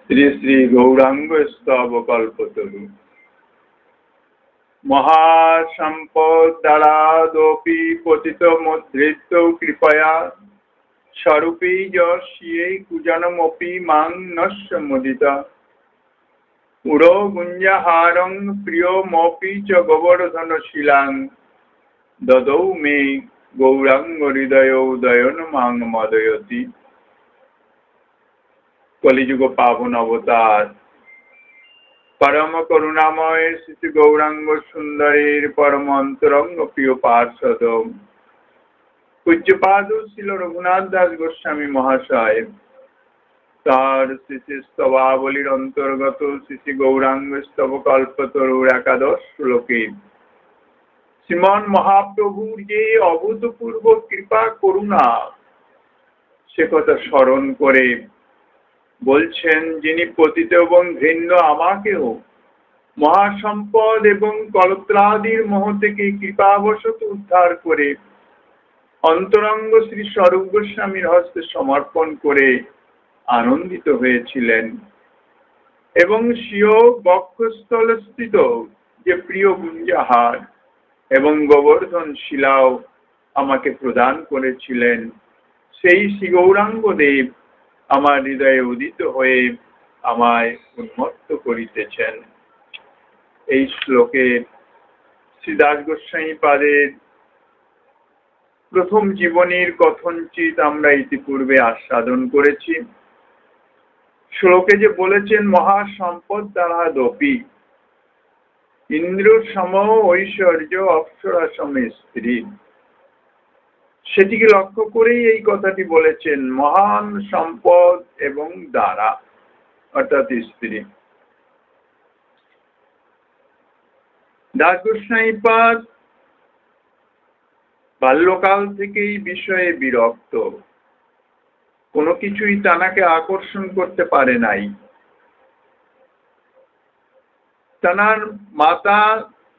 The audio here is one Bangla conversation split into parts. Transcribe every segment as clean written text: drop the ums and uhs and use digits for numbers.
শ্রী শ্রী গৌরাঙ্গ স্তব কল্পতরু মহাসম্পদ দ্বারাদপি পতিত মুদ্রিত কৃপয়া স্বরূপী যস্যৈ কুজনমপি মাং নস্য মুদিতা উড়ো গুঞ্জহারং প্রিয়মপি চ গোবর্ধন শিলাং দদৌ মে গৌরাঙ্গ হৃদয় উদয়ন মাং মদয়তি। কলিযুগ পাবন অবতার পরম করুণাময় শ্রী গৌরাঙ্গ সুন্দরীর পরম অন্তরঙ্গ প্রিয় পার্ষদ পূজ্যপাদ শ্রীল রঘুনাথ দাস গোস্বামী মহাশয় তার শ্রী স্তবাবলীর অন্তর্গত শ্রী গৌরাঙ্গ স্তব কল্পতরুর একাদশ শ্লোকে শ্রীমন মহাপ্রভুর যে অভূতপূর্ব কৃপা করুণা সে কথা স্মরণ করে বলছেন, যিনি পতিত এবং ঘৃণ্য আমাকেও মহাসম্পদ এবং কলত্রাদির মোহ থেকে কৃপাবশত উদ্ধার করে অন্তরঙ্গ শ্রী স্বরূপ গোস্বামীর হস্তে সমর্পণ করে আনন্দিত হয়েছিলেন এবং স্বীয় বক্ষস্থলস্থিত যে প্রিয় গুঞ্জহার এবং গোবর্ধন শিলাও আমাকে প্রদান করেছিলেন, সেই শ্রী গৌরাঙ্গ দেব আমার হৃদয়ে উদিত হয়ে আমায় উন্মত্ত করিতেছেন। এই শ্লোকে শ্রী দাস গোস্বামী পাদের প্রথম জীবনীর কথঞ্চিত আমরা ইতিপূর্বে আস্বাদন করেছি। শ্লোকে যে বলেছেন মহাসম্পদ দ্বারাদপি ইন্দ্র সম ঐশ্বর্য অপ্সরা সম স্ত্রী, সেটিকে লক্ষ্য করেই এই কথাটি বলেছেন, মহান সম্পদ এবং দ্বারা অর্থাৎ স্ত্রী। দাস গোস্বামী পাদ বাল্যকাল থেকেই বিষয়ে বিরক্ত, কোনো কিছুই তানাকে আকর্ষণ করতে পারে নাই। তানার মাতা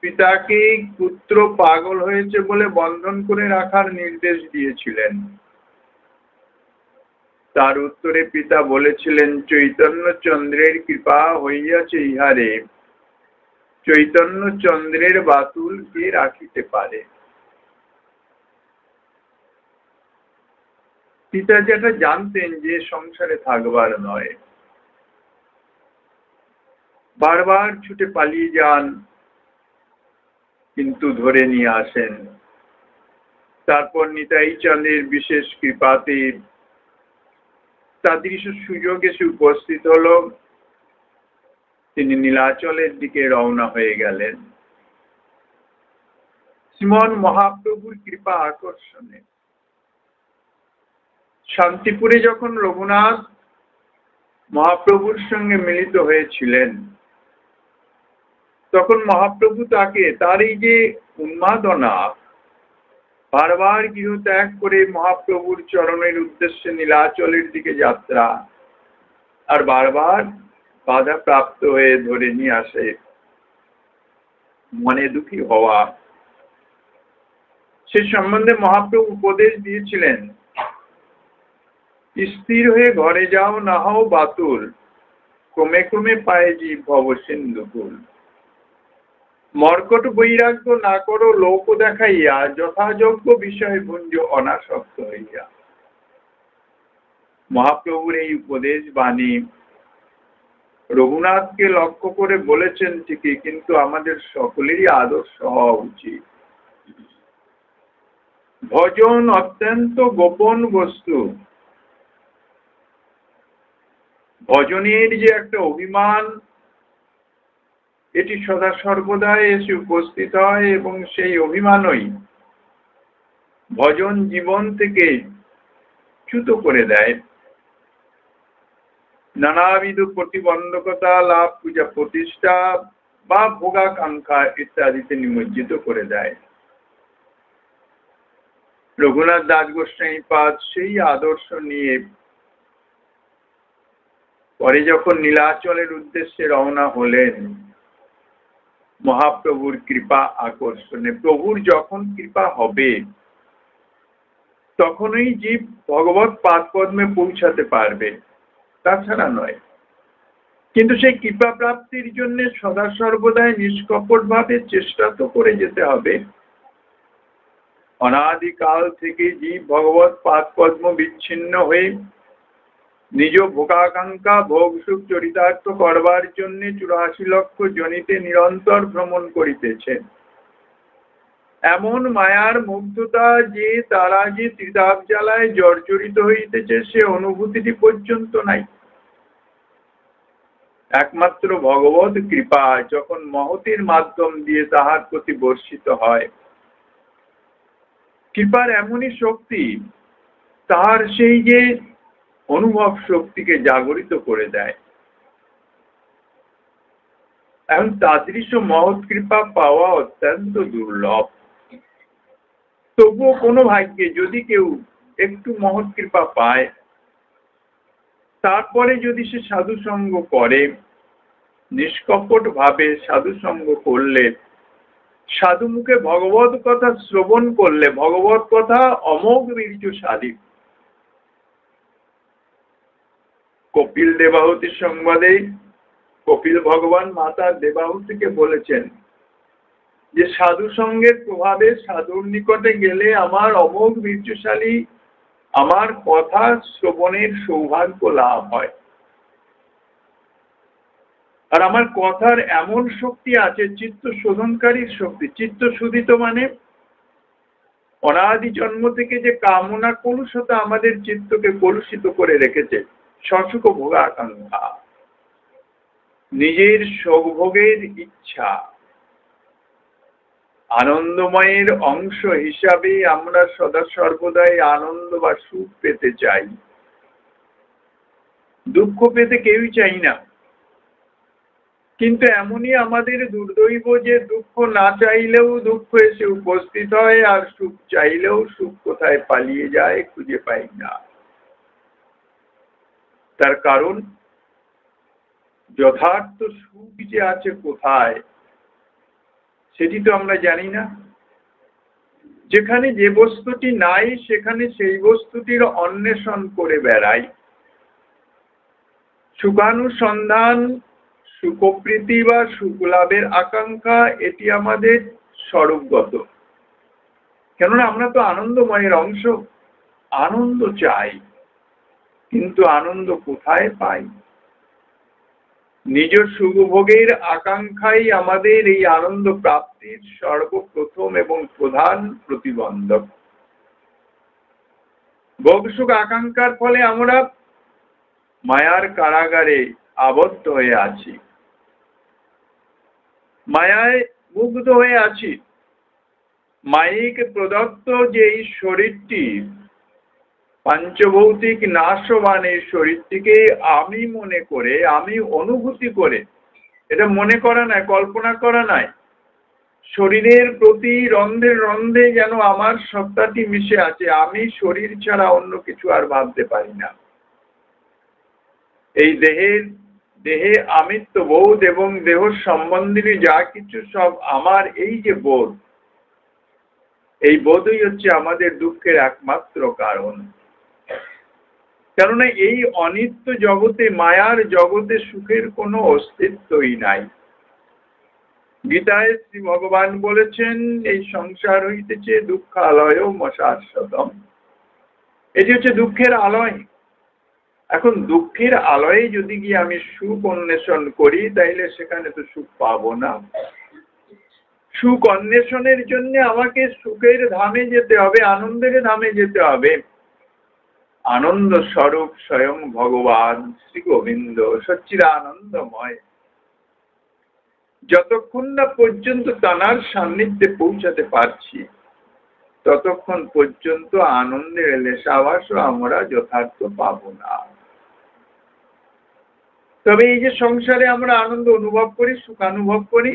পিতাকে পুত্র পাগল হয়েছে বলে বন্ধন করে রাখার নির্দেশ দিয়েছিলেন। তার উত্তরে পিতা বলেছিলেন, চৈতন্য চন্দ্রের কৃপা হইয়াছে ইহারে, চৈতন্য চন্দ্রের বাতুল কে রাখিতে পারে। পিতা যেটা জানতেন যে সংসারে থাকবার নয়, বারবার ছুটে পালিয়ে যান, কিন্তু ধরে নিয়ে আসেন। তারপর নিতাই চাঁদের বিশেষ কৃপাতে তাদৃশ সুযোগ এসে উপস্থিত হলো, তিনি নীলাচলের দিকে রওনা হয়ে গেলেন। শ্রীমন মহাপ্রভুর কৃপা আকর্ষণে শান্তিপুরে যখন রঘুনাথ মহাপ্রভুর সঙ্গে মিলিত হয়েছিলেন, তখন মহাপ্রভু তাকে তার এই যে উন্মাদনা, বারবার গৃহ ত্যাগ করে মহাপ্রভুর চরণের উদ্দেশ্যে নীলাচলের দিকে যাত্রা, আর বারবার বাধা প্রাপ্ত হয়ে ধরে নিয়ে আসে, মনে দুঃখী হওয়া, সে সম্বন্ধে মহাপ্রভু উপদেশ দিয়েছিলেন, স্থির হয়ে ঘরে যাও, না হও বাতুল, ক্রমে ক্রমে পায়ে জীব ভব সিন্ধুকুল। মর্কট বৈরাগ্য না করো লোক দেখাইয়া, যথাযোগ্য বিষয় ভুঞ্জ অনাসক্ত হইয়া। মহাপ্রভুর এই উপদেশ বাণী রঘুনাথকে লক্ষ্য করে বলেছেন ঠিকই, কিন্তু আমাদের সকলেরই আদর্শ হওয়া উচিত। ভজন অত্যন্ত গোপন বস্তু। ভজনের যে একটা অভিমান, এটি সদা সর্বদাই এসে উপস্থিত হয় এবং সেই অভিমানই ভজন জীবন থেকে চ্যুত করে দেয়, নানাবিধ প্রতিবন্ধকতা, লাভ, পূজা প্রতিষ্ঠা বা ভোগাকাঙ্ক্ষা ইত্যাদিতে নিমজ্জিত করে দেয়। রঘুনাথ দাস গোস্বামী পাদ সেই আদর্শ নিয়ে পরে যখন নীলাচলের উদ্দেশ্যে রওনা হলেন, মহাপ্রভুর কৃপা আকর্ষণে, প্রভুর যখন কৃপা হবে তখনই জীব ভগবত পাদ পদ্মে পৌঁছাতে পারবে, তাছাড়া নয়। কিন্তু সেই কৃপা প্রাপ্তির জন্য সদা সর্বদাই নিষ্কপট ভাবে চেষ্টা তো করে যেতে হবে। অনাদিকাল থেকে জীব ভগবত পাদ পদ্ম বিচ্ছিন্ন হয়ে নিজ ভোগাকাঙ্ক্ষা ভোগ সুখ চরিতার্থ করবার জন্য 84 লক্ষ জনিতে নিরন্তর ভ্রমণ করিতেছে। এমন মায়ার মুগ্ধতা যে তারা যে ত্রিতাপ জ্বালায় জর্জরিত হইতেছে, সে অনুভূতিটি পর্যন্ত নাই। একমাত্র ভগবত কৃপা যখন মহতির মাধ্যম দিয়ে তাহার প্রতি বর্ষিত হয়, কৃপার এমনই শক্তি তাহার সেই যে অনুভব শক্তিকে জাগরিত করে দেয়। এখন তাদৃশ মহৎ কৃপা পাওয়া অত্যন্ত দুর্লভ। তবুও কোনো ভাগ্যে যদি কেউ একটু মহৎ কৃপা পায়, তারপরে যদি সে সাধু সঙ্গ করে, নিষ্কপট ভাবে সাধু সঙ্গ করলে, সাধু মুখে ভগবত কথা শ্রবণ করলে, ভগবত কথা অমোঘ বীর্যশালী। কপিল দেবাহুতি সংবাদে কপিল ভগবান মাতা দেবাহুতিকে বলেছেন যে সাধু সঙ্গের প্রভাবে সাধুর নিকটে গেলে আমার অমোঘ বীর্যশালী আমার কথা শ্রবণের সৌভাগ্য লাভ হয়। আর আমার কথার এমন শক্তি আছে, চিত্ত শোধনকারীর শক্তি। চিত্ত শোধিত মানে অনাদি জন্ম থেকে যে কামনা কলুষতা আমাদের চিত্তকে কলুষিত করে রেখেছে, সসুখ ভোগাকাঙ্ক্ষা, নিজের সুখভোগের ইচ্ছা, আনন্দময়ের অংশ হিসাবে আমরা সদা সর্বদাই আনন্দ বা সুখ পেতে চাই। দুঃখ পেতে কেউই চাই না। কিন্তু এমনই আমাদের দুর্দৈব যে দুঃখ না চাইলেও দুঃখ এসে উপস্থিত হয়, আর সুখ চাইলেও সুখ কোথায় পালিয়ে যায় খুঁজে পাই না। তার কারণ যথার্থ সুখ যে আছে কোথায় সেটি তো আমরা জানি না। যেখানে যে বস্তুটি নাই সেখানে সেই বস্তুটির অন্বেষণ করে বেড়াই। সুখানুসন্ধান, সুখপ্রীতি বা সুখ লাভের আকাঙ্ক্ষা এটি আমাদের স্বরূপগত। কেননা আমরা তো আনন্দময়ের অংশ, আনন্দ চাই, কিন্তু আনন্দ কোথায় পাই? নিজ সুখভোগের আকাঙ্ক্ষাই আমাদের এই আনন্দ প্রাপ্তির সর্বপ্রথম এবং প্রধান প্রতিবন্ধক। ভোগ সুখ আকাঙ্ক্ষার ফলে আমরা মায়ার কারাগারে আবদ্ধ হয়ে আছি, মায়ায় মুগ্ধ হয়ে আছি। মায়িক প্রদত্ত যে এই শরীরটি, পাঞ্চভৌতিক নাশবান এই শরীরটিকে আমি মনে করে, আমি অনুভূতি করে, এটা মনে করা নয়, কল্পনা করা নয়, শরীরের প্রতি রন্ধে রন্ধে যেন আমার সত্তাটি মিশে আছে। আমি শরীর ছাড়া অন্য কিছু আর ভাবতে পারি না। এই দেহে আমিত্ব বোধ এবং দেহ সম্বন্ধী যা কিছু সব আমার, এই যে বোধ, এই বোধই হচ্ছে আমাদের দুঃখের একমাত্র কারণ। কেননা এই অনিত্য জগতে, মায়ার জগতে সুখের কোনো অস্তিত্বই নাই। গীতায় শ্রী ভগবান বলেছেন, এই সংসার হইতেছে দুঃখালয় মশাশ্বতম। এটি হচ্ছে দুঃখের আলয়। এখন দুঃখের আলয়ে যদি গিয়ে আমি সুখ অন্বেষণ করি, তাইলে সেখানে তো সুখ পাবো না। সুখ অন্বেষণের জন্য আমাকে সুখের ধামে যেতে হবে, আনন্দের ধামে যেতে হবে। আনন্দ স্বরূপ স্বয়ং ভগবান শ্রী গোবিন্দ সচ্চিদানন্দময়। যতক্ষণ না পর্যন্ত তাঁর সান্নিধ্যে পৌঁছাতে পারছি, ততক্ষণ পর্যন্ত আনন্দের লেশাভাসও আমরা যথার্থ পাবো না। তবে এই যে সংসারে আমরা আনন্দ অনুভব করি, সুখানুভব করি,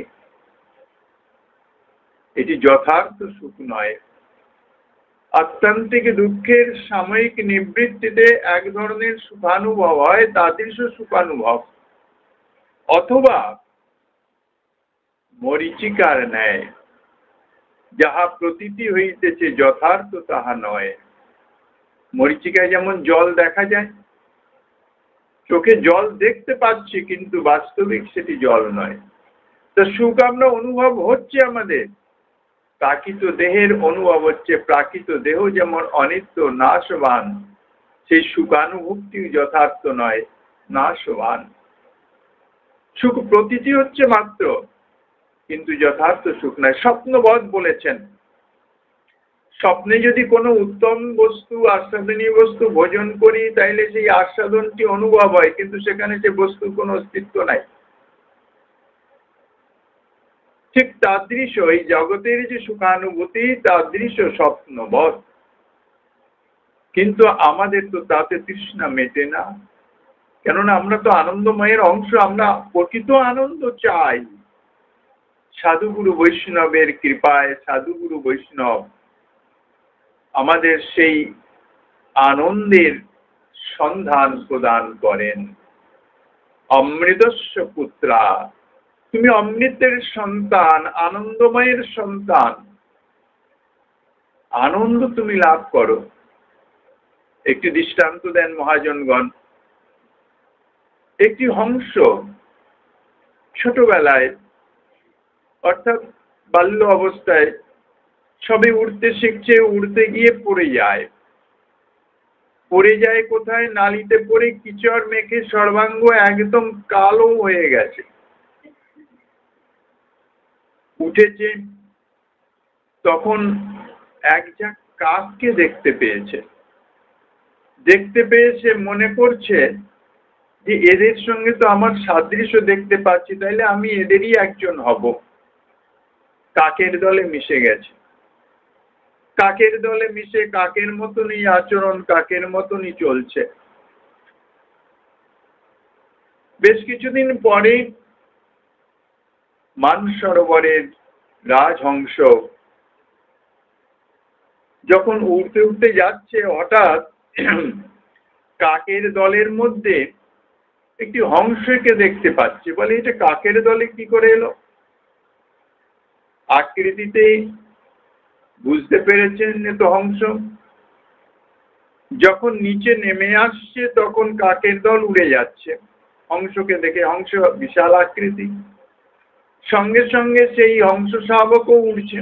এটি যথার্থ সুখ নয়। আত্যন্তিক দুঃখের সাময়িক নিবৃত্তিতে এক ধরনের সুখানুভব হয়, তাদৃশ সুখানুভব। অথবা মরীচিকার ন্যায়, যাহা প্রতীতি হইতেছে যথার্থ তাহা নয়। মরীচিকায় যেমন জল দেখা যায়, চোখে জল দেখতে পাচ্ছি কিন্তু বাস্তবিক সেটি জল নয়। তো সুখ আমরা অনুভব হচ্ছে আমাদের, প্রাকৃত দেহের অনুভব হচ্ছে। প্রাকৃত দেহ যেমন অনিত্য নাশবান, সেই সুখানুভূতি যথার্থ নয়, নাশবান। সুখ প্রতীতি হচ্ছে মাত্র, কিন্তু যথার্থ সুখ নয়। স্বপ্নবৎ বলেছেন, স্বপ্নে যদি কোনো উত্তম বস্তু, আস্বাদনীয় বস্তু ভোজন করি, তাইলে সেই আস্বাদনটি অনুভব হয়, কিন্তু সেখানে সে বস্তুর কোনো অস্তিত্ব নাই। ঠিক তাদৃশ এই জগতের যে সুখানুভূতি, তাদৃশ স্বপ্নবৎ। কিন্তু আমাদের তো তাতে তৃষ্ণা মেটে না, কেননা আমরা তো আনন্দময়ের অংশ, আমরা প্রকৃত আনন্দ চাই। সাধুগুরু বৈষ্ণবের কৃপায় সাধুগুরু বৈষ্ণব আমাদের সেই আনন্দের সন্ধান প্রদান করেন। অমৃতস্য পুত্রা, তুমি অমৃতের সন্তান, আনন্দময়ের সন্তান, আনন্দ তুমি লাভ করো। একটি দৃষ্টান্ত দেন মহাজনগণ। একটি হংস ছোটবেলায়, অর্থাৎ বাল্য অবস্থায় সবে উড়তে শিখছে, উড়তে গিয়ে পড়ে যায়। পড়ে যায় কোথায়? নালিতে পড়ে কিচড় মেখে সর্বাঙ্গ একদম কালো হয়ে গেছে। উঠেছে, তখন এক ঝাঁক কাককে দেখতে পেয়েছে। দেখতে পেয়ে সে মনে করছে যে এদের সঙ্গে তো আমার সাদৃশ্য দেখতে পাচ্ছি, তাইলে আমি এদেরই একজন হব। কাকের দলে মিশে গেছে। কাকের দলে মিশে কাকের মতনই আচরণ, কাকের মতনই চলছে। বেশ কিছুদিন পরে মানসরোবরের রাজহংস যখন উড়তে উড়তে যাচ্ছে, হঠাৎ কাকের দলের মধ্যে একটি হংসকে দেখতে পাচ্ছে। বলে, এটা কাকের দলে কি করে এলো? আকৃতিতে বুঝতে পেরেছেন এ তো হংস। যখন নিচে নেমে আসছে তখন কাকের দল উড়ে যাচ্ছে। হংসকে দেখে, হংস বিশাল আকৃতি, সঙ্গে সঙ্গে সেই হংস শাবকও উড়ছে।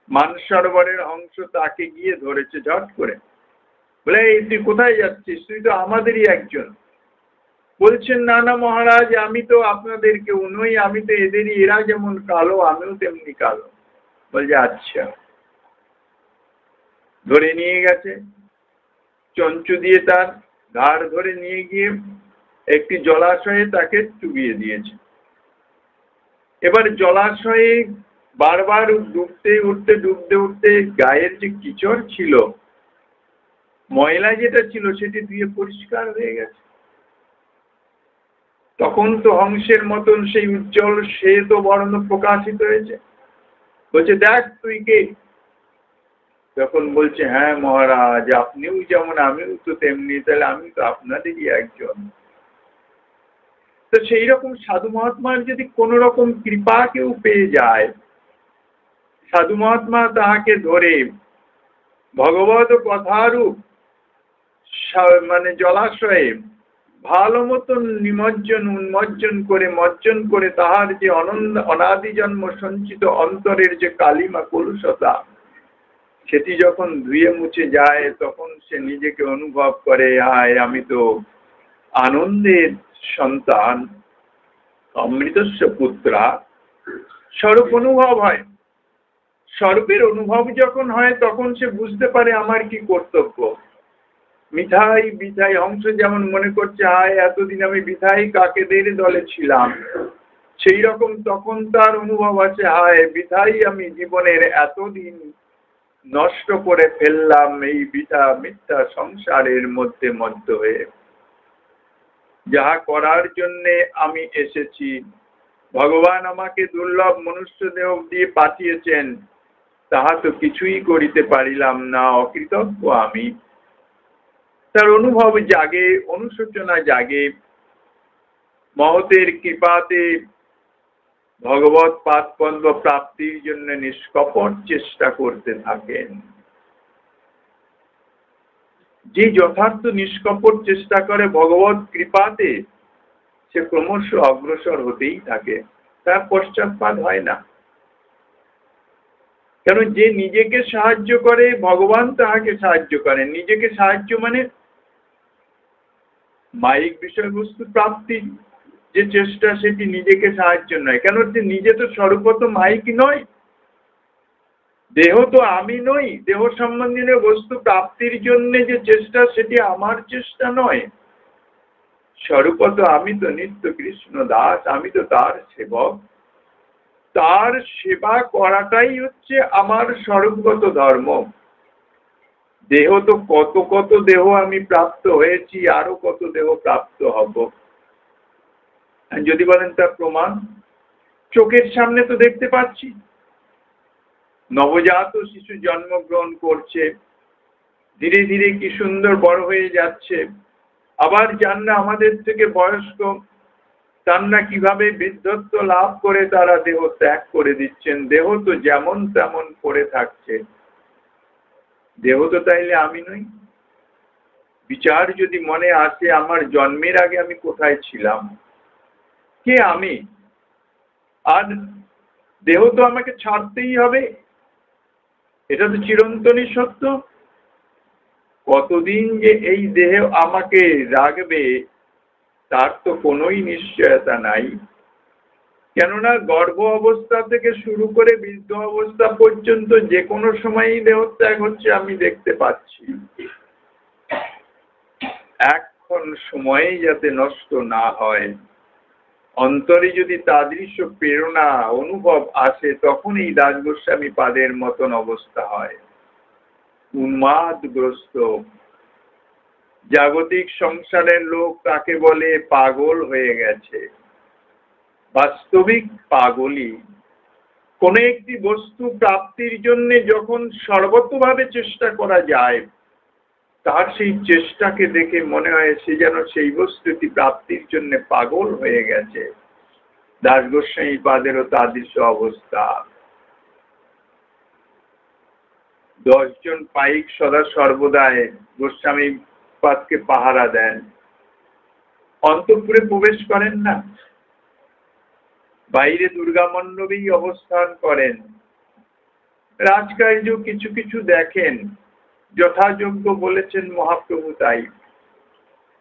মানসরোবরের হংস তাকে গিয়ে ধরেছে ঝট করে। বলে, তুই কোথায় যাচ্ছিস? তুই তো আমাদেরই একজন। বলছেন, না না মহারাজ, আমি তো আপনাদের কেউ নই, আমি তো এদেরই। এরা যেমন কালো আমিও তেমনি কালো। বলছে, আচ্ছা। ধরে নিয়ে গেছে, চঞ্চু দিয়ে তার ঘাড় ধরে নিয়ে গিয়ে একটি জলাশয়ে তাকে ডুবিয়ে দিয়েছে। এবার জলাশয়ে বারবার ডুবতে উঠতে গায়ের যে কিচড় ছিল, ময়লা যেটা ছিল, সেটি দিয়ে পরিষ্কার হয়ে গেছে। তখন তো হংসের মতন সেই উজ্জ্বল শ্বেত বর্ণ প্রকাশিত হয়েছে। বলছে, দেখ তুই কে? তখন বলছে, হ্যাঁ মহারাজ, আপনিও যেমন আমিও তো তেমনি, তাহলে আমি তো আপনাদেরই একজন। তো সেই রকম সাধু মহাত্মার যদি কোন রকম কৃপা কেউ পেয়ে যায়, সাধু মহাত্মা তাহাকে ধরে ভগবত কথারূপ মানে জলাশয়ে ভালো মতন নিমজ্জন উন্মজ্জন করে তাহার যে অনাদি জন্ম সঞ্চিত অন্তরের যে কালিমা কলুষতা, সেটি যখন ধুয়ে মুছে যায়, তখন সে নিজেকে অনুভব করে, হায় আমি তো আনন্দের সন্তান, অমৃতস্য পুত্রা। স্বরূপ অনুভব হয়। স্বরূপের অনুভব যখন হয়, তখন সে বুঝতে পারে আমার কি কর্তব্য। মিঠাই বিধাই হংস যেমন মনে করছে, হায় এতদিন আমি বিধাই কাকেদের দলে ছিলাম, সেই রকম তখন তার অনুভব আছে, হায় বিধাই আমি জীবনের এতদিন নষ্ট করে ফেললাম এই বৃথা মিথ্যা সংসারের মধ্যে মধ্য হয়ে। যাহা করার জন্যে আমি এসেছি, ভগবান আমাকে দুর্লভ মনুষ্য দেহ দিয়ে পাঠিয়েছেন, তাহা তো কিছুই করিতে পারিলাম না, অকৃতজ্ঞ আমি। তার অনুভব জাগে, অনুশোচনা জাগে। মহতের কৃপাতে ভগবৎ পাদপদ্ম প্রাপ্তির জন্য নিষ্কপট চেষ্টা করতে থাকেন। যে যথার্থ নিষ্কপট চেষ্টা করে ভগবত কৃপাতে, সে ক্রমশ অগ্রসর হতেই থাকে, তার পশ্চাৎপাত হয় না। কারণ যে নিজেকে সাহায্য করে, ভগবান তাহাকে সাহায্য করেন। নিজেকে সাহায্য মানে মায়িক বিষয়বস্তু প্রাপ্তি যে চেষ্টা, সেটি নিজেকে সাহায্য নয়। কেন? যে নিজে তো স্বরূপত মায়িক নয়, দেহ তো আমি নই। দেহ সম্বন্ধীয় বস্তু প্রাপ্তির জন্য যে চেষ্টা, সেটি আমার চেষ্টা নয়। স্বরূপত আমি তো নিত্য কৃষ্ণ দাস, আমি তো তার সেবক। তার সেবা করাটাই হচ্ছে আমার স্বরূপগত ধর্ম। দেহ তো কত কত দেহ আমি প্রাপ্ত হয়েছি, আরো কত দেহ প্রাপ্ত হব। যদি বলেন তার প্রমাণ, চোখের সামনে তো দেখতে পাচ্ছি, নবজাত শিশু জন্মগ্রহণ করছে, ধীরে ধীরে কি সুন্দর বড় হয়ে যাচ্ছে। আবার যারা আমাদের থেকে বয়স্ক, তারা কিভাবে বৃদ্ধত্ব লাভ করে তারা দেহ ত্যাগ করে দিচ্ছেন। দেহ তো যেমন তেমন পড়ে থাকছে। দেহ তো তাইলে আমি নই। বিচার যদি মনে আসে, আমার জন্মের আগে আমি কোথায় ছিলাম, কে আমি? আর দেহ তো আমাকে ছাড়তেই হবে, এটা তো চিরন্তনী সত্য। কতদিন যে এই দেহ আমাকে রাখবে, তার তো কোনোই নিশ্চয়তা নাই। কেননা গর্ভ অবস্থা থেকে শুরু করে বৃদ্ধ অবস্থা পর্যন্ত যে কোনো সময়ই দেহত্যাগ হচ্ছে, আমি দেখতে পাচ্ছি। এখন সময়েই যাতে নষ্ট না হয়, অন্তরে যদি তাদৃশ প্রেরণা অনুভব আসে, তখন এই দাস গোস্বামী পাদের মতন অবস্থা হয়। উন্মাদগ্রস্ত জাগতিক সংসারের লোক তাকে বলে পাগল হয়ে গেছে। বাস্তবিক পাগলই। কোন একটি বস্তু প্রাপ্তির জন্য যখন সর্বতভাবে চেষ্টা করা যায়, তার সেই চেষ্টাকে দেখে মনে হয় সে যেন সেই বস্তুটি প্রাপ্তির জন্য পাগল হয়ে গেছে। দাস গোস্বামী পাদেরও তাদৃশ অবস্থা। 10 জন পাইক সদা সর্বদাই গোস্বামী পাদকে পাহারা দেন, অন্তঃপুরে প্রবেশ করেন না, বাইরে দুর্গা মণ্ডপেই অবস্থান করেন। রাজকার্য কিছু কিছু দেখেন, যথাযোগ্য বলেছেন মহাপ্রভু তাই।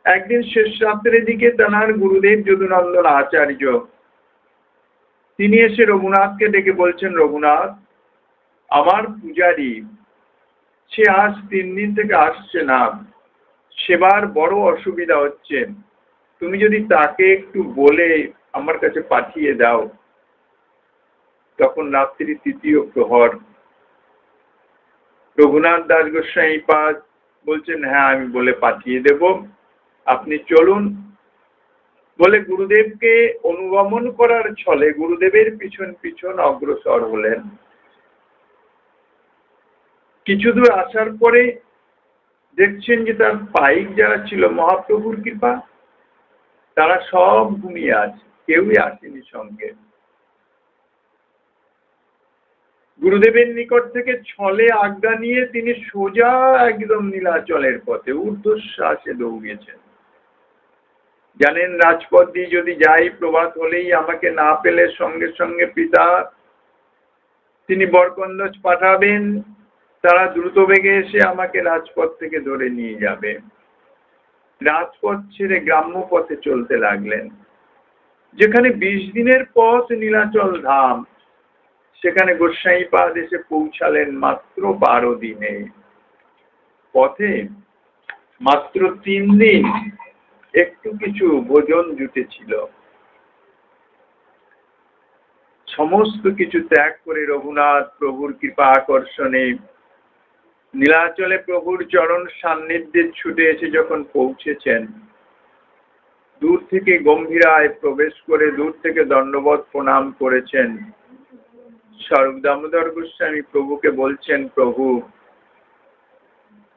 একদিন শেষ রাত্রের দিকে তাঁর গুরুদেব যদুনন্দন আচার্য, তিনি এসে রঘুনাথকে ডেকে বলছেন, রঘুনাথ, আমার পূজারী, সে আজ 3 দিন থেকে আসছে না, সেবার বড় অসুবিধা হচ্ছে, তুমি যদি তাকে একটু বলে আমার কাছে পাঠিয়ে দাও। তখন রাত্রি 3য় প্রহর। রঘুনাথ দাস গোস্বামী পাদ বলছেন, হ্যাঁ আমি বলে পাঠিয়ে দেব, আপনি চলুন। বলে গুরুদেবকে অনুগমন করার ছলে গুরুদেবের পিছন পিছন অগ্রসর হলেন। কিছু দূর আসার পরে দেখছেন যে তার পাইক যারা ছিল, মহাপ্রভুর কৃপা, তারা সব ঘুমিয়ে আছে, কেউই আসেনি সঙ্গে। গুরুদেবের নিকট থেকে ছলে আজ্ঞা নিয়ে তিনি সোজা একদম নীলাচলের পথে ঊর্ধ্বশ্বাসে দৌড়িয়েছেন। জানেন, রাজপথ দিয়ে যদি যাই, প্রভাত হলেই আমাকে না পেলে সঙ্গে সঙ্গে পিতা তিনি বরকন্দাজ পাঠাবেন, তারা দ্রুত বেগে এসে আমাকে রাজপথ থেকে ধরে নিয়ে যাবে। রাজপথ ছেড়ে গ্রাম্য পথে চলতে লাগলেন। যেখানে 20 দিনের পথ নীলাচল ধাম, সেখানে গোস্বামী পাদ এসে পৌঁছালেন মাত্র 12 দিনে। পথে মাত্র 3 দিন একটু কিছু ভোজন জুটেছিল। সমস্ত কিছু ত্যাগ করে রঘুনাথ প্রভুর কৃপা আকর্ষণে নীলাচলে প্রভুর চরণ সান্নিধ্যে ছুটে এসে যখন পৌঁছেছেন, দূর থেকে গম্ভীরায় প্রবেশ করে দূর থেকে দণ্ডবত প্রণাম করেছেন। স্বরূপ দামোদর গোস্বামী প্রভুকে বলছেন, প্রভু,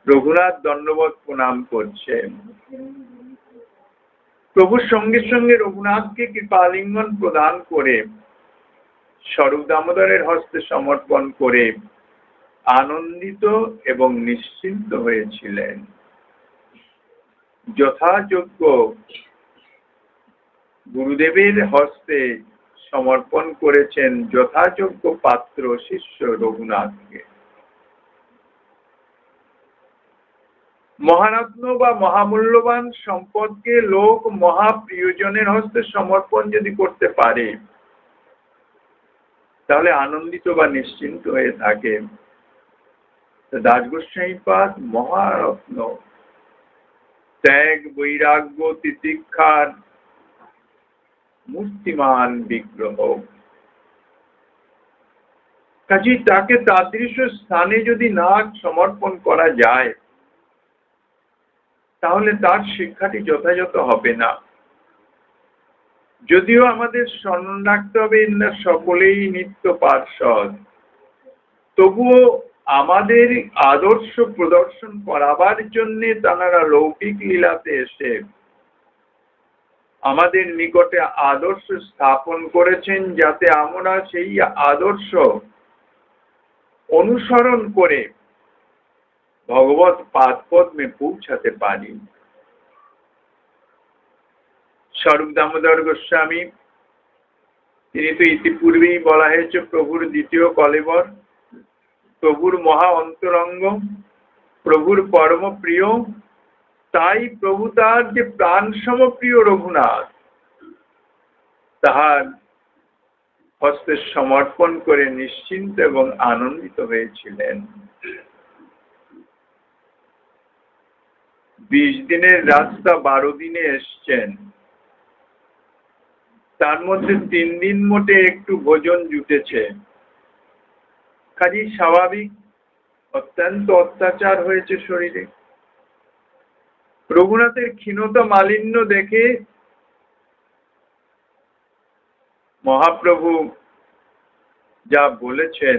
রঘুনাথ দণ্ডবত প্রণাম করছে। প্রভুর সঙ্গে সঙ্গে রঘুনাথকে কৃপালিঙ্গন প্রদান করে স্বরূপ দামোদরের হস্তে সমর্পণ করে আনন্দিত এবং নিশ্চিন্ত হয়েছিলেন। যথাযোগ্য গুরুদেবের হস্তে সমর্পণ করেছেন যথাযোগ্য পাত্র শিষ্য রঘুনাথকে। মহারত্ন বা মহামূল্যবান সম্পদকে লোক মহাপ্রিয়জনের হস্তে সমর্পণ যদি করতে পারে, তাহলে আনন্দিত বা নিশ্চিন্ত হয়ে থাকে। দাস গোস্বামীপাদ মহারত্ন, ত্যাগ বৈরাগ্য তিতিক্ষার মূর্তিমান বিগ্রহ। কাজেই তাকে তাদৃশ স্থানে যদি না সমর্পণ করা যায়, তাহলে তার শিক্ষাটি যথাযথ হবে না। যদিও আমাদের স্মরণ রাখতে হবে না সকলেই নিত্য পার্ষদ, তবুও আমাদের আদর্শ প্রদর্শন করাবার জন্য তারা লৌকিক লীলাতে এসে আমাদের নিকটে আদর্শ স্থাপন করেছেন, যাতে আমরা সেই আদর্শ অনুসরণ করে ভগবত পাদপদ্মে পৌঁছাতে পারি। স্বরূপ দামোদর গোস্বামী, তিনি তো ইতিপূর্বেই বলা হয়েছে প্রভুর দ্বিতীয় কলেবর, প্রভুর মহা অন্তরঙ্গ, প্রভুর পরম প্রিয়। তাই প্রভু তার যে প্রাণ সমপ্রিয় রঘুনাথ, তাহার হস্তে সমর্পণ করে নিশ্চিন্ত এবং আনন্দিত হয়েছিলেন। 20 দিনের রাস্তা 12 দিনে এসছেন, তার মধ্যে 3 দিন মোটে একটু ভোজন জুটেছে। কাজেই স্বাভাবিক অত্যন্ত অত্যাচার হয়েছে শরীরে। রঘুনাথের ক্ষীণতা মালিন্য দেখে মহাপ্রভু যা বলেছেন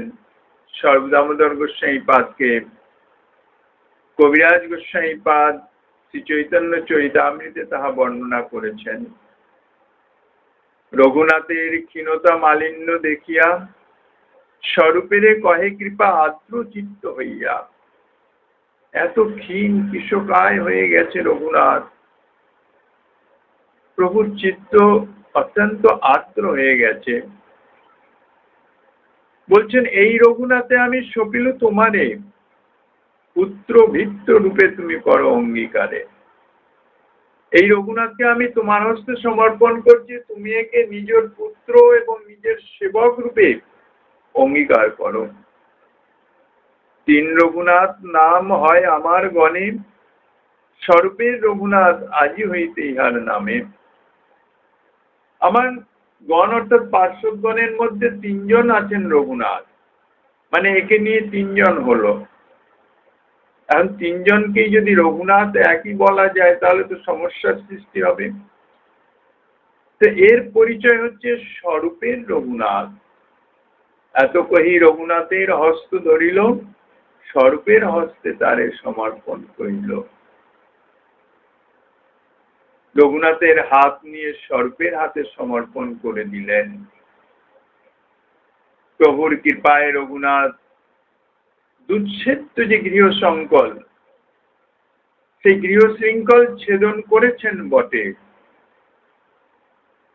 স্বরূপ দামোদর গোস্বামীপাদকে, কবিরাজ গোস্বামীপাদ শ্রী চৈতন্য চরিতামৃতে তাহা বর্ণনা করেছেন। রঘুনাথের ক্ষীণতা মালিন্য দেখিয়া স্বরূপেরে কহে কৃপা আর্দ্র চিত্ত হইয়া। এত ক্ষীণ কৃশকায় হয়ে গেছে রঘুনাথ, প্রভুর চিত্ত অত্যন্ত আর্দ্র হয়ে গেছে। বলছেন, এই রঘুনাথে আমি সপিল তোমারে, পুত্র ভিত্ত রূপে তুমি করো অঙ্গীকারে। এই রঘুনাথকে আমি তোমার হস্তে সমর্পণ করছি, তুমি একে নিজের পুত্র এবং নিজের সেবক রূপে অঙ্গীকার করো। 3 রঘুনাথ নাম হয় আমার গণে, স্বরূপের রঘুনাথ আজি হইতে ইহার নামে। আমার গণ অর্থাৎ পার্শ্বগণের মধ্যে 3 জন আছেন রঘুনাথ, মানে একে নিয়ে 3 জন হলো। এখন 3 জনকেই যদি রঘুনাথ একই বলা যায়, তাহলে তো সমস্যার সৃষ্টি হবে। তো এর পরিচয় হচ্ছে স্বরূপের রঘুনাথ। এত কহি রঘুনাথের হস্ত ধরিল, স্বরূপের হস্তে তারে সমর্পণ করিল। রঘুনাথের হাত নিয়ে স্বরূপের হাতে সমর্পণ করে দিলেন। প্রভুর কৃপায় রঘুনাথ দুচ্ছেদ্য যে গৃহ সংকল, সেই গৃহ শৃঙ্খল ছেদন করেছেন বটে,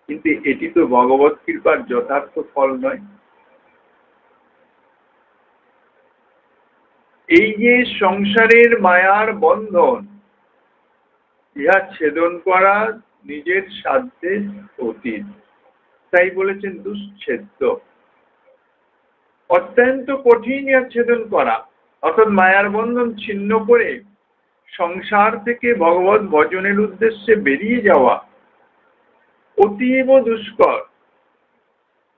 কিন্তু এটি তো ভগবত কৃপার যথার্থ ফল নয়। এই যে সংসারের মায়ার বন্ধন, ইহা ছেদন করা নিজের সাধ্যের অতীত, তাই বলেছেন দুশ্ছেদ্য। অত্যন্ত কঠিন ইহা ছেদন করা, অর্থাৎ মায়ার বন্ধন ছিন্ন করে সংসার থেকে ভগবত ভজনের উদ্দেশ্যে বেরিয়ে যাওয়া অতীব দুষ্কর।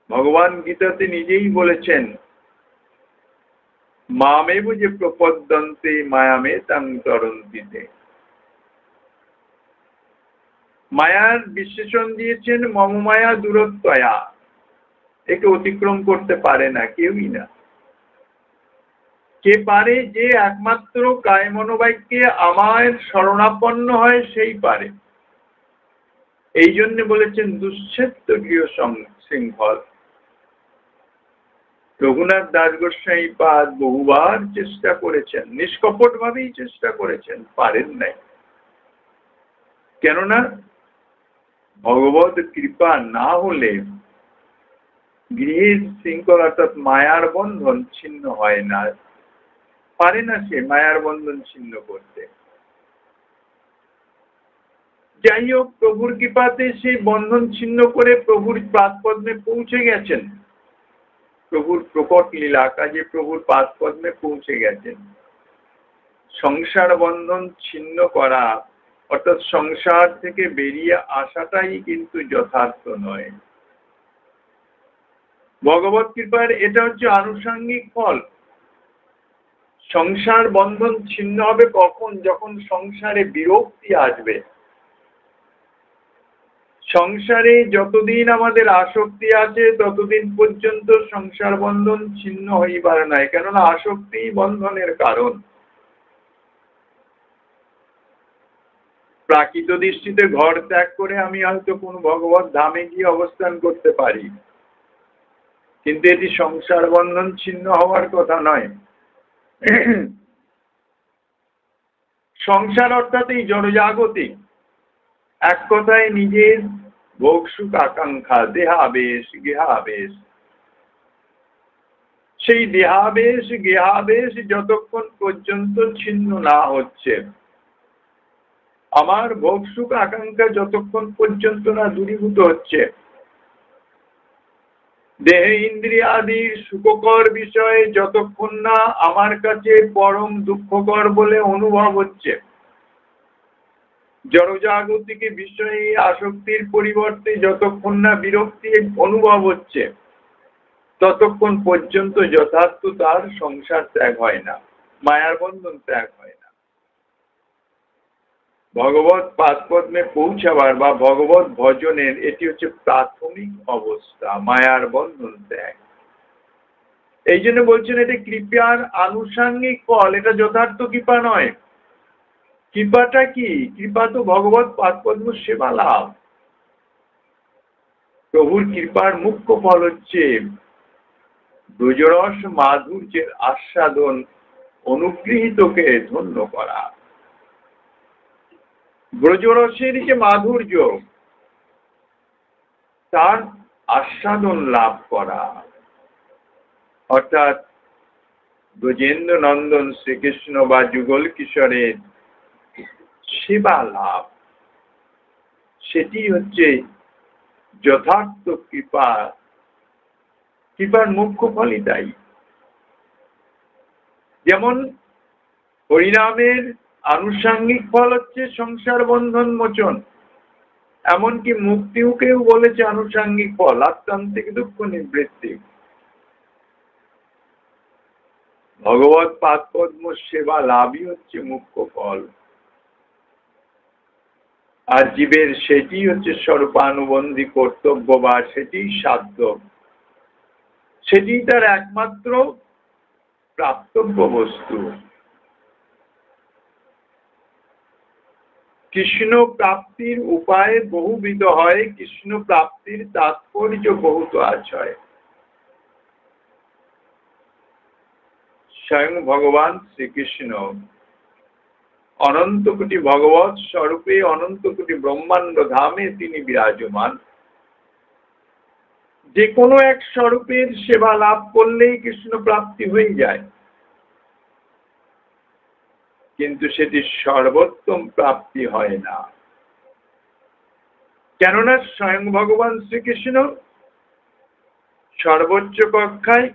ভগবান গীতাতে নিজেই বলেছেন, মামেব যে প্রপদ্যন্তে মায়ামে তাং তরন্তিতে। মায়ার বিশেষণ দিয়েছেন মম মায়া দূরত্বয়া, একে অতিক্রম করতে পারে না কেউই না। কে পারে? যে একমাত্র কায় মনোবাক্যে আমার শরণাপন্ন হয় সেই পারে। এই জন্য বলেছেন দুশ্ছেদ্য গৃহ শৃঙ্খল। রঘুনাথ দাস গোস্বামীপাদ বহুবার চেষ্টা করেছেন, নিষ্কপট ভাবেই চেষ্টা করেছেন, পারেন নাই। কেননা ভগবত কৃপা না হলে গৃহের শৃঙ্খল অর্থাৎ মায়ার বন্ধন ছিন্ন হয় না, পারে না সে মায়ার বন্ধন ছিন্ন করতে। যাই হোক, প্রভুর কৃপাতে সেই বন্ধন ছিন্ন করে প্রভুর পাদপদ্মে পৌঁছে গেছেন। প্রভুর প্রকট লীলা কাজে প্রভুর পাদপদ্মে পৌঁছে গেছেন। সংসার বন্ধন ছিন্ন করা অর্থাৎ সংসার থেকে বেরিয়ে আসাটাই কিন্তু যথার্থ নয়। ভগবত কৃপার এটা হচ্ছে আনুষঙ্গিক ফল। সংসার বন্ধন ছিন্ন হবে কখন? যখন সংসারে বিরক্তি আসবে। সংসারে যতদিন আমাদের আসক্তি আছে ততদিন পর্যন্ত সংসার বন্ধন ছিন্ন হইবার নাই, কেননা আসক্তি বন্ধনের কারণ। প্রাকৃত দৃষ্টিতে ঘর ত্যাগ করে আমি হয়তো কোনো ভগবত ধামে গিয়ে অবস্থান করতে পারি, কিন্তু এটি সংসার বন্ধন ছিন্ন হওয়ার কথা নয়। সংসার অর্থাৎ এই জড়জাগতিক, এক কথায় নিজের ভোগ সুখ আকাঙ্ক্ষা, দেহাবেশ গেহাবেশ। সেই দেহাবেশ গেহাবেশ যতক্ষণ পর্যন্ত ছিন্ন না হচ্ছে, আমার ভোগ সুখ আকাঙ্ক্ষা যতক্ষণ পর্যন্ত না দূরীভূত হচ্ছে, দেহে ইন্দ্রিয়াদির সুখকর বিষয়ে যতক্ষণ না আমার কাছে পরম দুঃখকর বলে অনুভব হচ্ছে, জড়জাগতিক বিষয়ে আসক্তির পরিবর্তে যতক্ষণ না বিরক্তি অনুভব হচ্ছে, ততক্ষণ পর্যন্ত যথার্থ তার সংসার ত্যাগ হয় না, মায়ার বন্ধন ত্যাগ হয় না। ভগবত পাদপদ্মে পৌঁছাবার বা ভগবত ভজনের এটি হচ্ছে প্রাথমিক অবস্থা, মায়ার বন্ধন ত্যাগ। এই জন্য বলছেন এটা কৃপার আনুষঙ্গিক ফল, এটা যথার্থ কৃপা নয়। কৃপাটা কি? কৃপা তো ভগবত পাদপদ্ম সেবা লাভ। প্রভুর কৃপার মুখ্য ফল হচ্ছে ব্রজরস মাধুর্যের আস্বাদন, অনুগৃহীতকে ধন্য করা। ব্রজরসের যে মাধুর্য, তার আস্বাদন লাভ করা, অর্থাৎ ব্রজেন্দ্র নন্দন শ্রীকৃষ্ণ বা যুগল কিশোরের সেবা লাভ, সেটি হচ্ছে যথার্থ কৃপা। কৃপার মুখ্য ফলই তাই। যেমন হরিনামের আনুষঙ্গিক ফল হচ্ছে সংসার বন্ধন মোচন, এমনকি মুক্তিকেও বলেছে আনুষঙ্গিক ফল, আত্মান্তিক দুঃখ নিবৃত্তি। ভগবত পাদপদ্ম সেবা লাভই হচ্ছে মুখ্য ফল। আর জীবের সেটি হচ্ছে স্বরূপানুবন্ধী কর্তব্য বা সেটি সাধ্য, সেটি তার একমাত্র প্রাপ্তব্য বস্তু। কৃষ্ণ প্রাপ্তির উপায় বহুবিধ হয়, কৃষ্ণ প্রাপ্তির তাৎপর্য বহুত আছয়। স্বয়ং ভগবান শ্রীকৃষ্ণ অনন্ত কোটি ভগবৎ স্বরূপে অনন্ত কোটি ব্রহ্মাণ্ড ধামে তিনি বিরাজমান। যে কোনো এক স্বরূপের সেবা লাভ করলেই কৃষ্ণ প্রাপ্তি হয়ে যায়, কিন্তু সেটি সর্বোত্তম প্রাপ্তি হয় না। কেননা স্বয়ং ভগবান শ্রীকৃষ্ণ সর্বোচ্চ কক্ষায়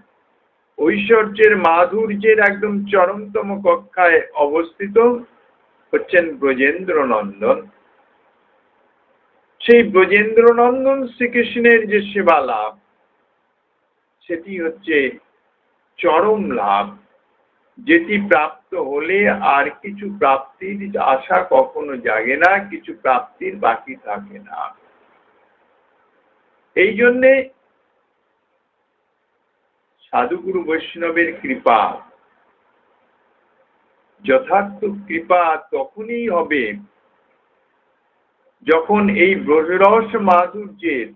ঐশ্বর্যের মাধুর্যের একদম চরমতম কক্ষায় অবস্থিত হচ্ছেন ব্রজেন্দ্র নন্দন। সেই ব্রজেন্দ্র নন্দন শ্রীকৃষ্ণের যে সেবা লাভ, সেটি হচ্ছে চরম লাভ, যেটি প্রাপ্ত হলে আর কিছু প্রাপ্তির আশা কখনো জাগে না, কিছু প্রাপ্তির বাকি থাকে না। এই জন্যে সাধুগুরু বৈষ্ণবের কৃপা, যথার্থ কৃপা তখনই হবে যখন এই ব্রজরস মাধুর্যের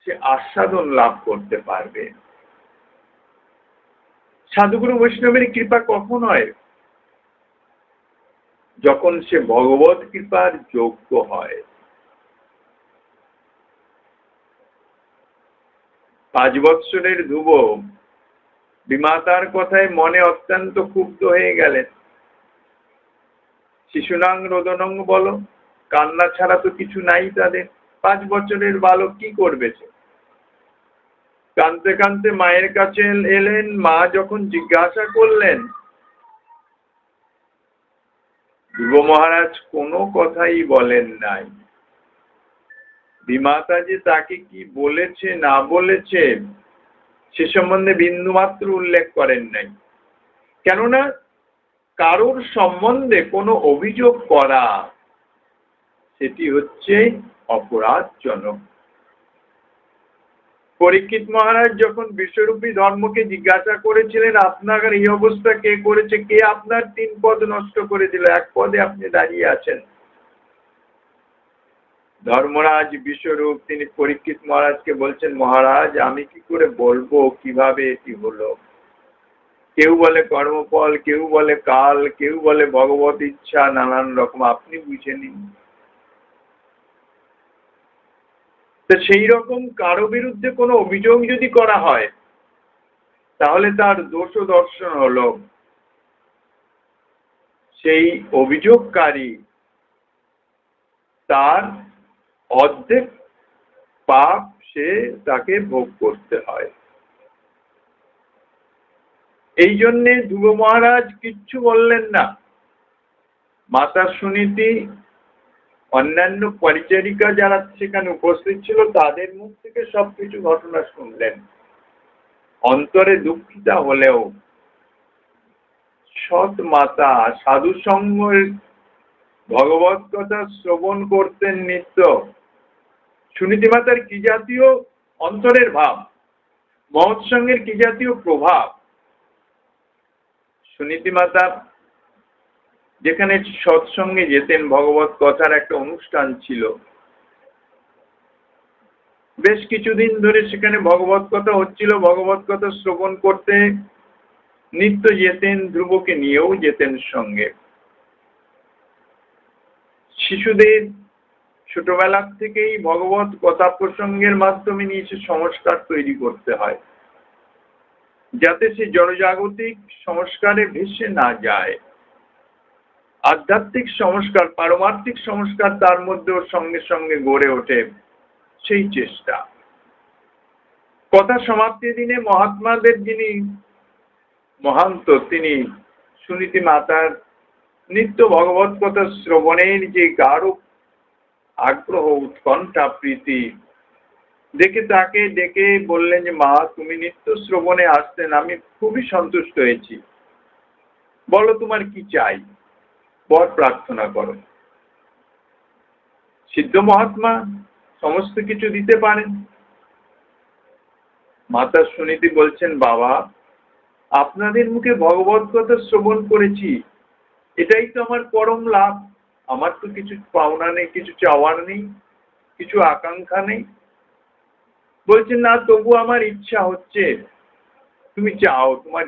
সে আস্বাদন লাভ করতে পারবে। সাধুগুরু বৈষ্ণবের কৃপা কখন হয়? যখন সে ভগবত কৃপার যোগ্য হয়। 5 বৎসরের ধ্রুব বিমাতার কথায় মনে অত্যন্ত ক্ষুব্ধ হয়ে গেলেন। শিশুনাং রোদনং বলো, কান্না ছাড়া তো কিছু নাই তাদের। 5 বছরের বালক কি করবে? কাঁদতে কাঁদতে মায়ের কাছে এলেন। মা যখন জিজ্ঞাসা করলেন, ধ্রুব মহারাজ কোনো কথাই বলেন নাই। বিমাতা যে তাকে কি বলেছে না বলেছে সে সম্বন্ধে বিন্দুমাত্র উল্লেখ করেন নাই। কেননা কারোর সম্বন্ধে কোনো অভিযোগ করা সেটি হচ্ছে অপরাধজনক। পরীক্ষিত মহারাজ যখন বিশ্বরূপী ধর্মকে জিজ্ঞাসা করেছিলেন, আপনার এই অবস্থা কে করেছে, কে আপনার 3 পদ নষ্ট করে দিল, 1 পদে আপনি দাঁড়িয়ে আছেন। ধর্মরাজ বিশ্বরূপ তিনি পরীক্ষিত মহারাজকে বলছেন, মহারাজ আমি কি করে বলবো কিভাবে এটি হলো। কেউ বলে কর্মফল, কেউ বলে কাল, কেউ বলে ভগবত ইচ্ছা, নানান রকম, আপনি বুঝে নিন। তো সেই রকম কারো বিরুদ্ধে কোনো অভিযোগ যদি করা হয় তাহলে তার দোষ দর্শন হলো সেই অভিযোগকারী তার অর্ধেক পাপ সে তাকে ভোগ করতে হয়। এই জন্যে ধ্রুব মহারাজ কিচ্ছু বললেন না। মাতা সুনীতি, অন্যান্য পরিচারিকা যারা সেখানে উপস্থিত ছিল তাদের মুখ থেকে সবকিছু ঘটনা শুনলেন। অন্তরে দুঃখিতা হলেও সৎ মাতা সাধু সঙ্গের ভগবত কথা শ্রবণ করতেন নিত্য। সুনীতি মাতার কি জাতীয় অন্তরের ভাব, মহৎ সঙ্গের কি জাতীয় প্রভাব। সুনীতি মাতা যেখানে সৎসঙ্গে যেতেন, ভগবত কথার একটা অনুষ্ঠান ছিল, বেশ কিছুদিন ধরে সেখানে ভগবত কথা হচ্ছিল, ভগবত কথা শ্রবণ করতে নিত্য যেতেন, ধ্রুবকে নিয়েও যেতেন সঙ্গে। শিশুদের ছোটবেলা থেকেই ভগবত কথা প্রসঙ্গের মাধ্যমে নিয়ে সে সংস্কার তৈরি করতে হয়, যাতে সে জনজাগতিক সংস্কারে ভেসে না যায়। আধ্যাত্মিক সংস্কার, পারমার্থিক সংস্কার তার মধ্যেও সঙ্গে সঙ্গে গড়ে ওঠে, সেই চেষ্টা। কথা সমাপ্তির দিনে মহাত্মাদের যিনি মহান্ত, তিনি সুনীতি মাতার নিত্য ভগবত কথা শ্রবণের যে গাঢ় আগ্রহ, উৎকণ্ঠা, প্রীতি দেখে তাকে ডেকে বললেন যে, মা তুমি নিত্য শ্রবণে আসতেন, আমি খুবই সন্তুষ্ট হয়েছি, বলো তোমার কি চাই, বর প্রার্থনা করো। সিদ্ধ মহাত্মা সমস্ত কিছু দিতে পারেন। মাতা সুনীতি বলছেন, বাবা আপনাদের মুখে ভগবত কথা শ্রবণ করেছি, এটাই তো আমার পরম লাভ। আমার তো কিছু পাওনা নেই, কিছু চাওয়ার নেই, কিছু আকাঙ্ক্ষা নেই। বলছেন, না তবু আমার ইচ্ছা হচ্ছে, তুমি চাও, তোমার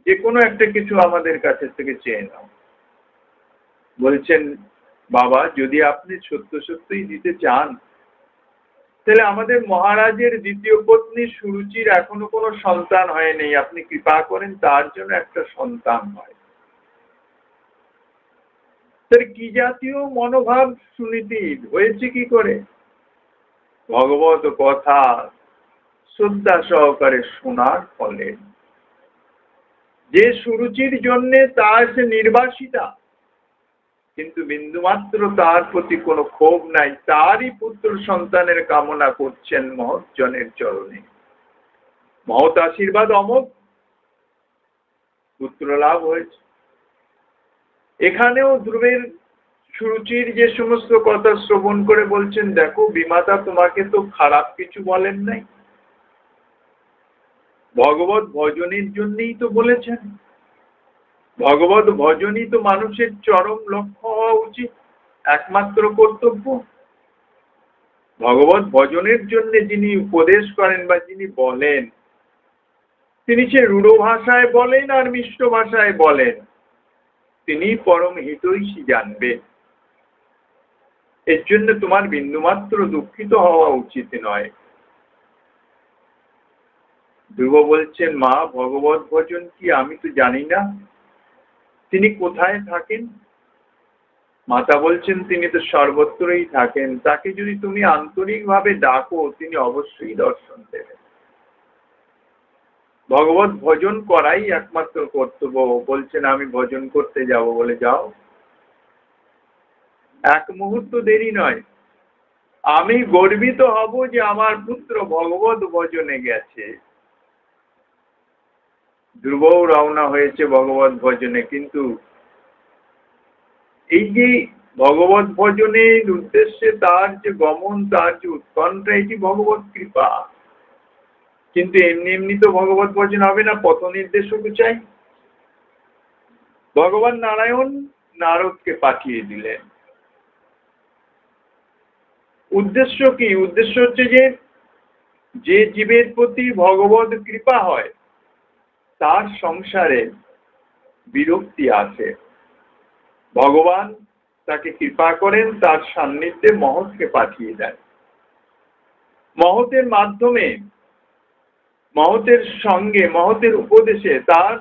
যে কোনো একটা কিছু আমাদের কাছে থেকে চেয়ে নাও। বলছেন, বাবা যদি আপনি সত্য সত্যই দিতে চান তাহলে আমাদের মহারাজের দ্বিতীয় পত্নী সুরুচির এখনো কোনো সন্তান হয়নি, আপনি কৃপা করেন তার জন্য একটা সন্তান হয়। তার কি জাতীয় মনোভাব সুনীতির হয়েছে কি করে? ভগবত কথা শ্রদ্ধা সহকারে শোনার ফলে যে সুরুচির জন্য তার সে নির্বাসিতা, কিন্তু বিন্দুমাত্র তার প্রতি কোনো ক্ষোভ নাই, তারই পুত্র সন্তানের কামনা করছেন মহৎ জনের চরণে। মহৎ আশীর্বাদ অমোঘ, পুত্র লাভ হয়েছে। এখানেও ধ্রুবের সুরুচির যে সমস্ত কথা শ্রবণ করে বলছেন, দেখো বিমাতা তোমাকে তো খারাপ কিছু বলেন নাই, ভগবত ভজনের জন্যই তো বলেছেন। ভগবত ভজনই তো মানুষের চরম লক্ষ্য হওয়া উচিত, একমাত্র কর্তব্য। ভগবত ভজনের জন্য যিনি উপদেশ করেন বা যিনি বলেন, তিনি সে রূঢ় ভাষায় বলেন আর মিষ্ট ভাষায় বলেন, তিনি পরম হিতৈষী জানবে। এর জন্য তোমার বিন্দুমাত্র দুঃখিত হওয়া উচিত নয়। ধ্রুব বলছেন, মা, ভগবত ভজন কি আমি তো জানি না, তিনি কোথায় থাকেন? মাতা বলছেন, তিনি তো সর্বত্রই থাকেন, তাকে যদি তুমি আন্তরিকভাবে ডাকো তিনি অবশ্যই দর্শন দেবেন। ভগবত ভজন করাই একমাত্র কর্তব্য। বলছেন, আমি ভজন করতে যাব, বলে যাও, এক মুহূর্ত দেরি নয়। আমি গর্বিত হব যে আমার পুত্র ভগবত ভজনে গেছে। ধ্রুবও রওনা হয়েছে ভগবত ভজনে, কিন্তু এই যে ভগবত ভজনের উদ্দেশ্যে তার যে গমন, তার যে উৎকণ্ঠা, এটি ভগবত কৃপা। কিন্তু এমনি এমনি তো ভগবত ভজন হবে না, পথ নির্দেশক চাই। ভগবান নারায়ণ নারদকে পাঠিয়ে দিলেন। উদ্দেশ্য কি? উদ্দেশ্য হচ্ছে যে জীবের প্রতি ভগবত কৃপা হয় তার সংসারে বিরক্তি আসে। ভগবান তাকে কৃপা করেন, তার সান্নিধ্যে মহৎকে পাঠিয়ে দেন। মহতের মাধ্যমে, মহতের সঙ্গে, মহতের উপদেশে তার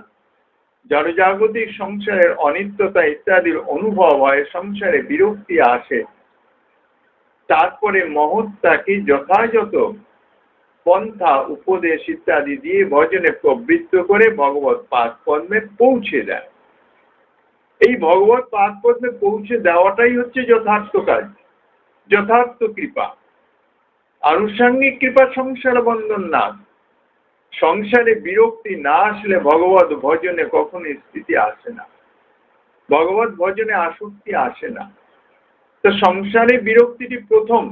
জড়জাগতিক সংসারের অনিত্যতা ইত্যাদির অনুভব হয়, সংসারে বিরক্তি আসে। তারপরে মহৎ তাকে যথাযথ পন্থা, উপদেশ ইত্যাদি দিয়ে ভজনে প্রবৃত্ত করে ভগবত পাদ পদ্মে পৌঁছে দেয়। এই ভগবত পাদ পদ্মে পৌঁছে দেওয়াটাই হচ্ছে যথার্থ কাজ, যথার্থ কৃপা। আনুষঙ্গিক কৃপা সংসার বন্ধন না। সংসারে বিরক্তি না আসলে ভগবত ভজনে কখনো স্থিতি আসে না, ভগবত ভজনে আসক্তি আসে না। তো সংসারে বিরক্তিটি প্রথম,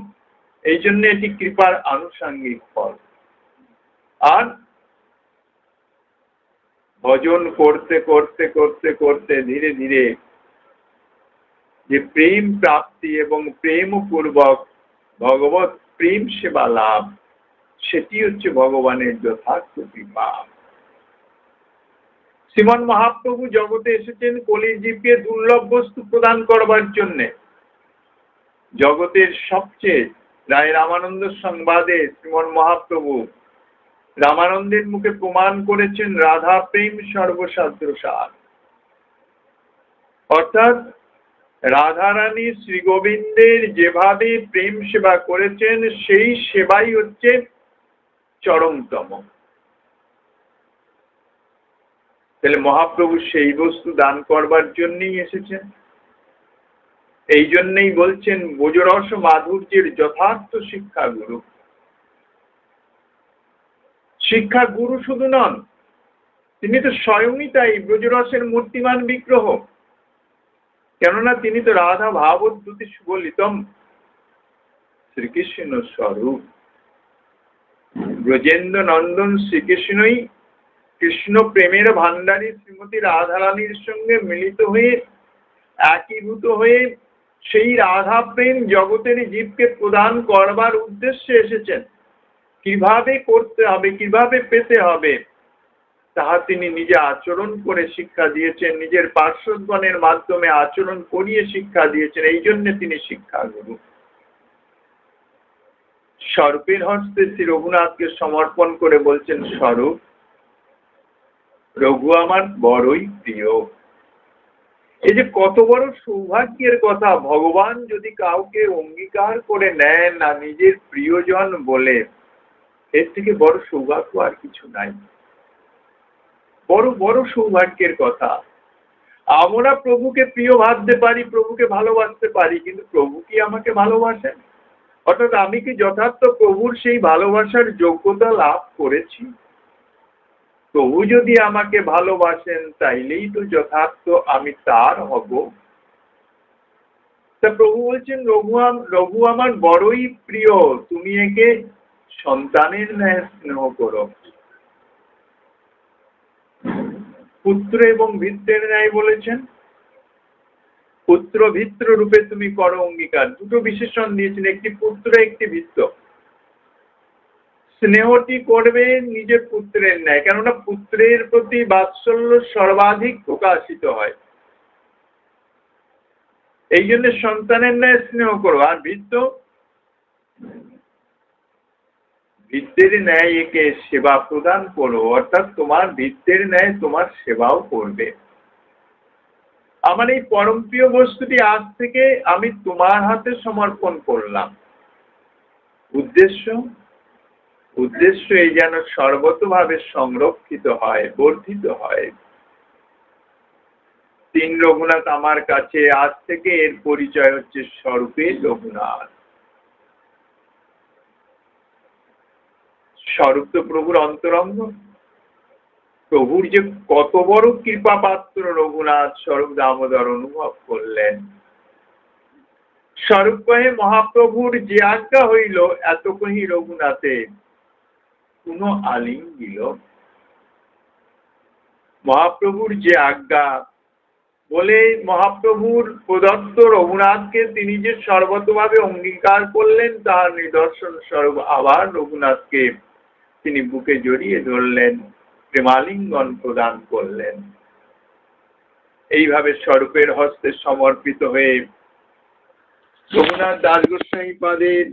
এই জন্য এটি কৃপার আনুষঙ্গিক ফল। আর ভজন করতে করতে করতে করতে ধীরে ধীরে যে প্রেম প্রাপ্তি এবং প্রেম পূর্বক ভগবত প্রেম সেবা লাভ, সেটি হচ্ছে ভগবানের যথার্থ কৃপা। শ্রীমন মহাপ্রভু জগতে এসেছেন কলির জীবকে দুর্লভ বস্তু প্রদান করবার জন্য। জগতের সবচেয়ে রায় রামানন্দ সংবাদে শ্রীমন মহাপ্রভু রামানন্দের মুখে প্রমাণ করেছেন রাধা প্রেম সর্বসাধ্য সার। অর্থাৎ রাধারানী শ্রী গোবিন্দের যেভাবে প্রেম সেবা করেছেন সেই সেবাই হচ্ছে চরমতম। তাহলে মহাপ্রভু সেই বস্তু দান করবার জন্যই এসেছেন। এই জন্যই বলছেন ব্রজরস মাধুর্যের যথার্থ শিক্ষা গুরু। শিক্ষা গুরু শুধু নন, তিনি তো স্বয়ংই তাই, ব্রজরসের মূর্তিমান বিগ্রহ। কেননা তিনি তো রাধা ভাবদ্যুতি সুবলিতম শ্রীকৃষ্ণ স্বরূপ। ব্রজেন্দ্র নন্দন শ্রীকৃষ্ণই কৃষ্ণ প্রেমের ভান্ডারী শ্রীমতী রাধারানীর সঙ্গে মিলিত হয়ে, একীভূত হয়ে সেই রাধা প্রেম জগতের জীবকে প্রদান করবার উদ্দেশ্যে এসেছেন। কিভাবে করতে হবে, কিভাবে পেতে হবে, তাহা তিনি নিজে আচরণ করে শিক্ষা দিয়েছেন, নিজের পার্শ্বদগণের মাধ্যমে আচরণ করিয়ে শিক্ষা দিয়েছেন। এই জন্য তিনি শিক্ষা গুরু। স্বরূপের হস্তে শ্রী রঘুনাথকে সমর্পণ করে বলছেন, স্বরূপ, রঘু আমার বড়ই প্রিয়। এই যে কত বড় সৌভাগ্যের কথা! ভগবান যদি কাউকে অঙ্গীকার করে নেন না নিজের প্রিয়জন বলে, এর থেকে বড় সৌভাগ্য আর কিছু নাই। বড় বড় সৌভাগ্যের কথা। আমরা প্রভুকে প্রিয় ভাবতে পারি, প্রভুকে ভালোবাসতে পারি, কিন্তু প্রভু কি আমাকে ভালোবাসেন? অর্থাৎ আমি কি যথার্থ প্রভুর সেই ভালোবাসার যোগ্যতা লাভ করেছি? প্রভু যদি আমাকে ভালোবাসেন তাইলেই তো যথার্থ আমি তার হব। তা প্রভু বলছেন, রঘু আমার বড়ই প্রিয়, তুমি একে সন্তানের ন্যায় স্নেহ করো। পুত্র এবং ভিত্রের ন্যায় বলেছেন। পুত্র ভিত্র রূপে তুমি করো অঙ্গীকার। দুটো বিশেষণ দিয়েছেন, একটি পুত্র, একটি ভিত্র। স্নেহটি করবে নিজের পুত্রের ন্যায়, কেননা পুত্রের প্রতি বাৎসল্য সর্বাধিক প্রকাশিত হয়। এই জন্য সন্তানের ন্যায় স্নেহ করো। আর ভৃত্যের ন্যায় একে সেবা প্রদান করো, অর্থাৎ তোমার ভৃত্যের ন্যায় তোমার সেবাও করবে। আমার এই পরম প্রিয় বস্তুটি আজ থেকে আমি তোমার হাতে সমর্পণ করলাম। উদ্দেশ্য এই যেন সর্বতভাবে সংরক্ষিত হয়, বর্ধিত হয়। 3 রঘুনাথ আমার কাছে আজ থেকে এর পরিচয় হচ্ছে স্বরূপে রঘুনাথ। স্বরূপ তো প্রভুর অন্তরঙ্গ। প্রভুর যে কত বড় কৃপা পাত্র রঘুনাথ স্বরূপ দামোদর অনুভব করলেন। স্বরূপ কহে মহাপ্রভুর যে আজ্ঞা হইল, এত কহি রঘুনাথে কোন আলিঙ্গিল। মহাপ্রভুর যে আজ্ঞা বলে মহাপ্রভুর প্রদত্ত রঘুনাথকে তিনি যে সর্বতভাবে অঙ্গীকার করলেন, তার নিদর্শন স্বরূপ আবার রঘুনাথকে তিনি বুকে জড়িয়ে ধরলেন, প্রেমালিঙ্গন প্রদান করলেন। এইভাবে স্বরূপের হস্তে সমর্পিত হয়ে রঘুনাথ দাস গোস্বামী পাদের